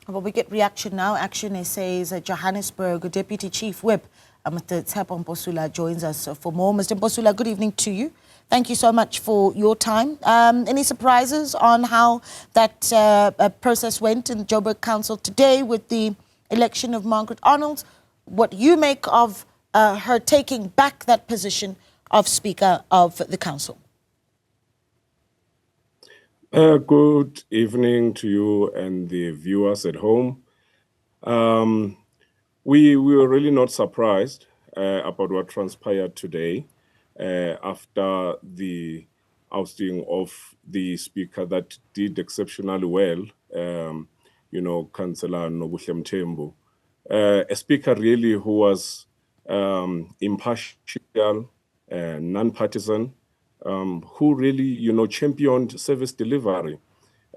Well, we get reaction now. ActionSA's Johannesburg Deputy Chief Whip, Mr. Tshepo Mposula, joins us for more. Mr. Mposula, good evening to you. Thank you so much for your time. Any surprises on how that process went in the Joburg Council today with the election of Margaret Arnolds? What you make of her taking back that position of Speaker of the Council? Good evening to you and the viewers at home. We were really not surprised about what transpired today after the ousting of the speaker that did exceptionally well, Councillor Nobuhle Mthembu. A speaker really who was impartial, non-partisan, who really, championed service delivery.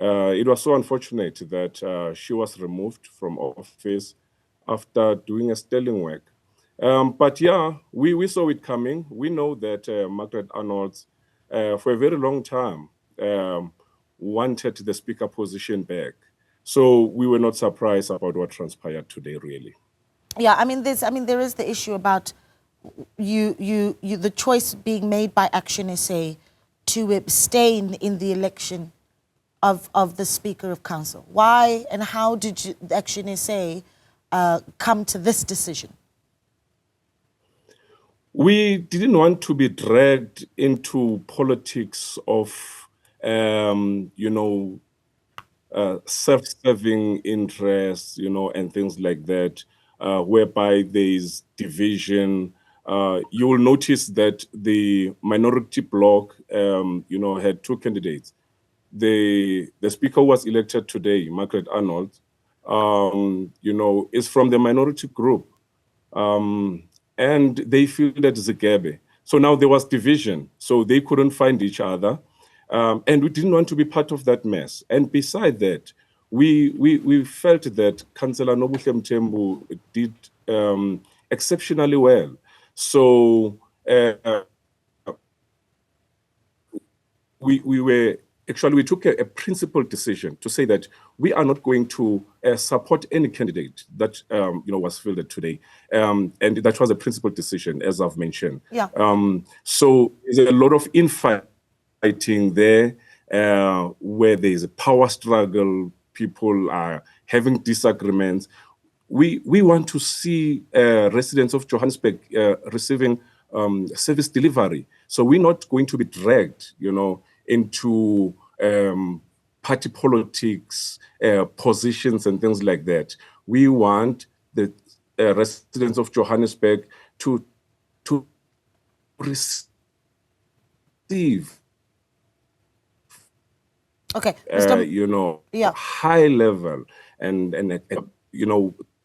It was so unfortunate that she was removed from office after doing a sterling work. But yeah, we saw it coming. We know that Margaret Arnolds, for a very long time, wanted the speaker position back. So we were not surprised about what transpired today, really. Yeah, there is the issue about the choice being made by ActionSA to abstain in the election of the Speaker of Council. Why and how did ActionSA come to this decision? We didn't want to be dragged into politics of, self-serving interests, and things like that, whereby there is division. You will notice that the minority bloc, had two candidates. The speaker who was elected today, Margaret Arnolds, is from the minority group, and they fielded Zigebe. So now there was division, so they couldn't find each other, and we didn't want to be part of that mess. And beside that, we felt that Councillor Nobuhle Mthembu did exceptionally well. So we took a principled decision to say that we are not going to support any candidate that was fielded today, and that was a principled decision, as I've mentioned. Yeah. So there's a lot of infighting there, where there's a power struggle. People are having disagreements. We want to see residents of Johannesburg receiving service delivery. So we're not going to be dragged, into party politics, positions and things like that. We want the residents of Johannesburg to receive. Okay, high level and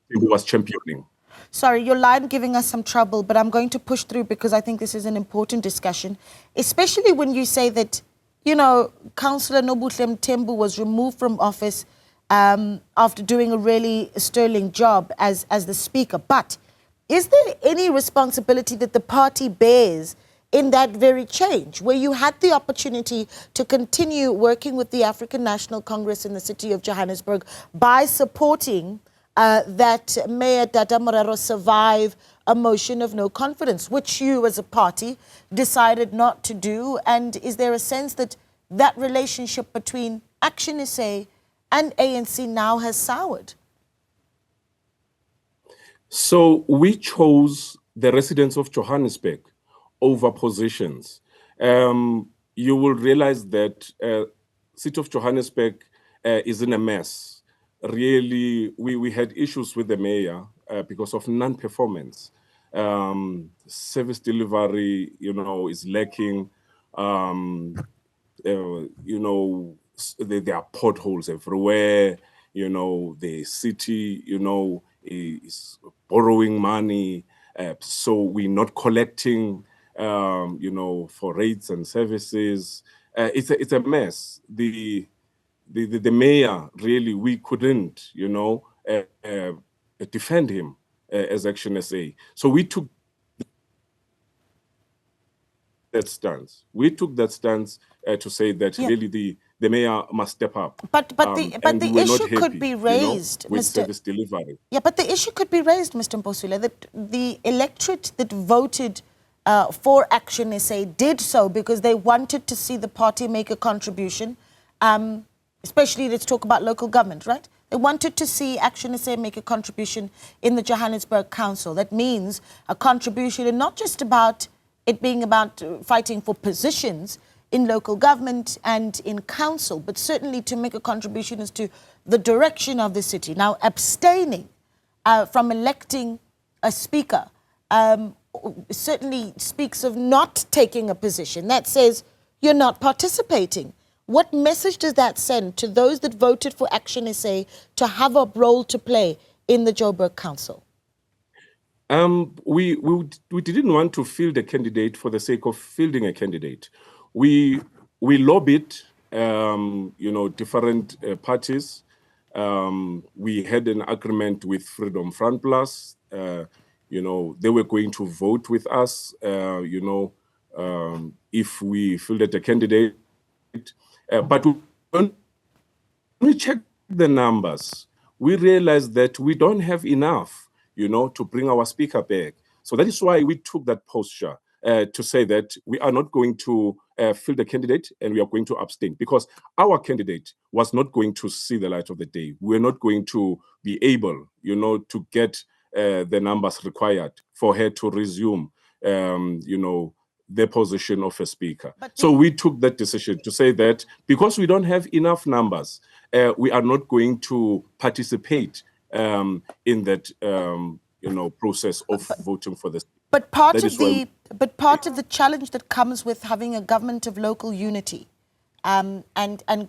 who was championing. Sorry, your line giving us some trouble, but I'm going to push through because I think this is an important discussion, especially when you say that, Councillor Nobuhle Mthembu was removed from office after doing a really sterling job as the speaker. But is there any responsibility that the party bears in that very change, where you had the opportunity to continue working with the African National Congress in the city of Johannesburg by supporting that Mayor Dada Morero survive a motion of no confidence, which you as a party decided not to do? And is there a sense that that relationship between ActionSA and ANC now has soured? So we chose the residents of Johannesburg over positions. You will realize that city of Johannesburg is in a mess. Really, we had issues with the mayor because of non-performance. Service delivery, is lacking. There are potholes everywhere. The city, is borrowing money. So we're not collecting, for rates and services. It's a mess. The mayor, really, we couldn't, defend him as ActionSA. So we took that stance. We took that stance to say that really the mayor must step up. But the issue could be raised, with service delivery. Yeah, but the issue could be raised, Mr. Mposula, that the electorate that voted for ActionSA did so because they wanted to see the party make a contribution, especially let's talk about local government, right? They wanted to see ActionSA make a contribution in the Johannesburg Council. That means a contribution and not just about it being about fighting for positions in local government and in council, but certainly to make a contribution as to the direction of the city. Now, abstaining from electing a speaker certainly speaks of not taking a position. That says you're not participating. What message does that send to those that voted for ActionSA to have a role to play in the Joburg Council? We didn't want to field a candidate for the sake of fielding a candidate. We lobbied, different parties. We had an agreement with Freedom Front Plus. They were going to vote with us, if we fielded a candidate. But when we checked the numbers, we realized that we don't have enough, to bring our speaker back. So that is why we took that posture to say that we are not going to field a candidate and we are going to abstain because our candidate was not going to see the light of the day. We're not going to be able, to get the numbers required for her to resume, the position of a speaker. So we took that decision to say that because we don't have enough numbers, we are not going to participate in that, process of voting for this. But part of the challenge that comes with having a government of local unity and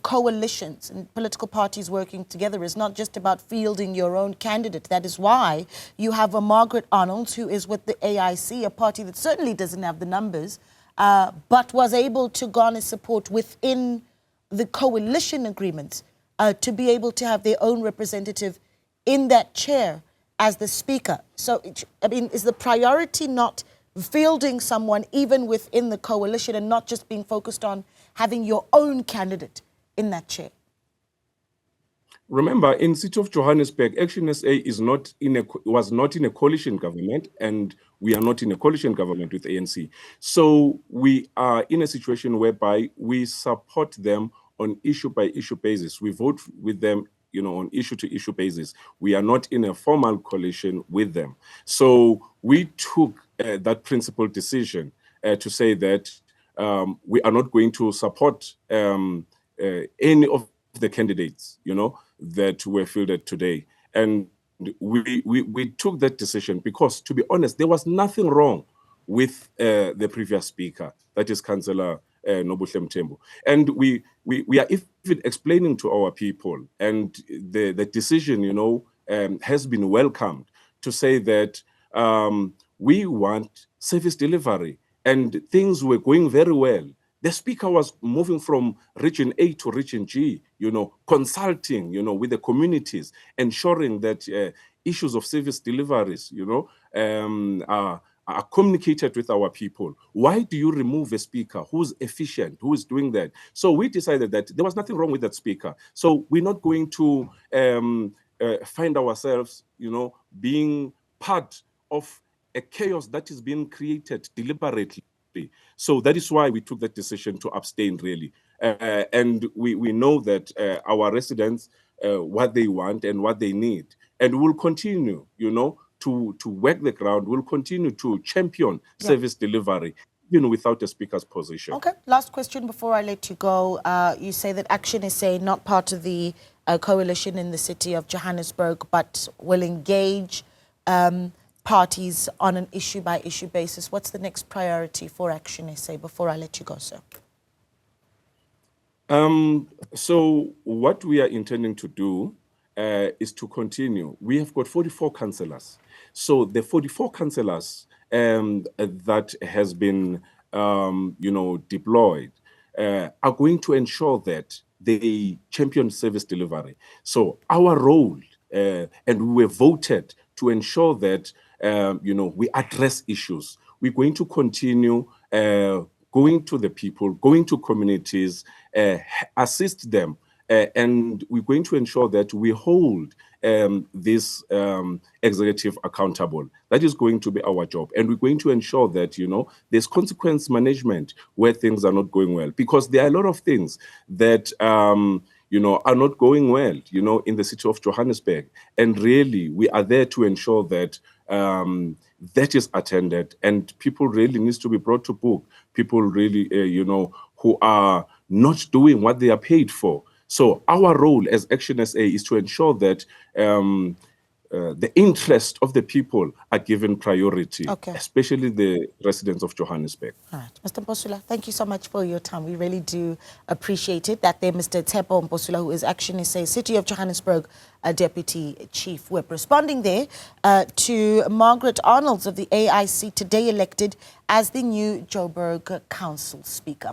coalitions and political parties working together is not just about fielding your own candidate. That is why you have a Margaret Arnolds who is with the AIC, a party that certainly doesn't have the numbers, but was able to garner support within the coalition agreements to be able to have their own representative in that chair as the speaker. So, is the priority not fielding someone even within the coalition and not just being focused on having your own candidate in that chair? Remember, in the city of Johannesburg, ActionSA was not in a coalition government, and we are not in a coalition government with ANC. So we are in a situation whereby we support them on issue-by-issue basis. We vote with them, on issue-to-issue basis. We are not in a formal coalition with them. So we took that principled decision to say that we are not going to support any of the candidates, that were fielded today. And we took that decision because, to be honest, there was nothing wrong with the previous speaker, that is Councillor Nobuhle Mthembu. And we are even explaining to our people, and the decision, has been welcomed to say that we want service delivery, and things were going very well. The speaker was moving from region A to region G, consulting, with the communities, ensuring that issues of service deliveries, are communicated with our people. Why do you remove a speaker who's efficient, who is doing that? So we decided that there was nothing wrong with that speaker. So we're not going to find ourselves, being part of a chaos that is being created deliberately. So that is why we took that decision to abstain, really. And we know that our residents, what they want and what they need. And we'll continue, to work the ground. We'll continue to champion service delivery, even without a speaker's position. Okay, last question before I let you go. You say that ActionSA not part of the coalition in the city of Johannesburg, but will engage parties on an issue-by-issue basis. What's the next priority for ActionSA before I let you go, sir? So what we are intending to do is to continue. We have got 44 councillors. So the 44 councillors that has been, deployed are going to ensure that they champion service delivery. So our role, and we were voted to ensure that, we address issues. We're going to continue going to the people, going to communities, assist them. And we're going to ensure that we hold this executive accountable. That is going to be our job. And we're going to ensure that, there's consequence management where things are not going well. Because there are a lot of things that, are not going well, in the city of Johannesburg. And really, we are there to ensure that that is attended, and people really needs to be brought to book. People really, who are not doing what they are paid for. So our role as ActionSA is to ensure that the interest of the people are given priority, especially the residents of Johannesburg. All right. Mr. Mposula, thank you so much for your time. We really do appreciate it. That there, Mr. Tshepo Mposula, who is ActionSA City of Johannesburg Deputy Chief Whip, responding there to Margaret Arnolds of the AIC, today elected as the new Joburg Council Speaker.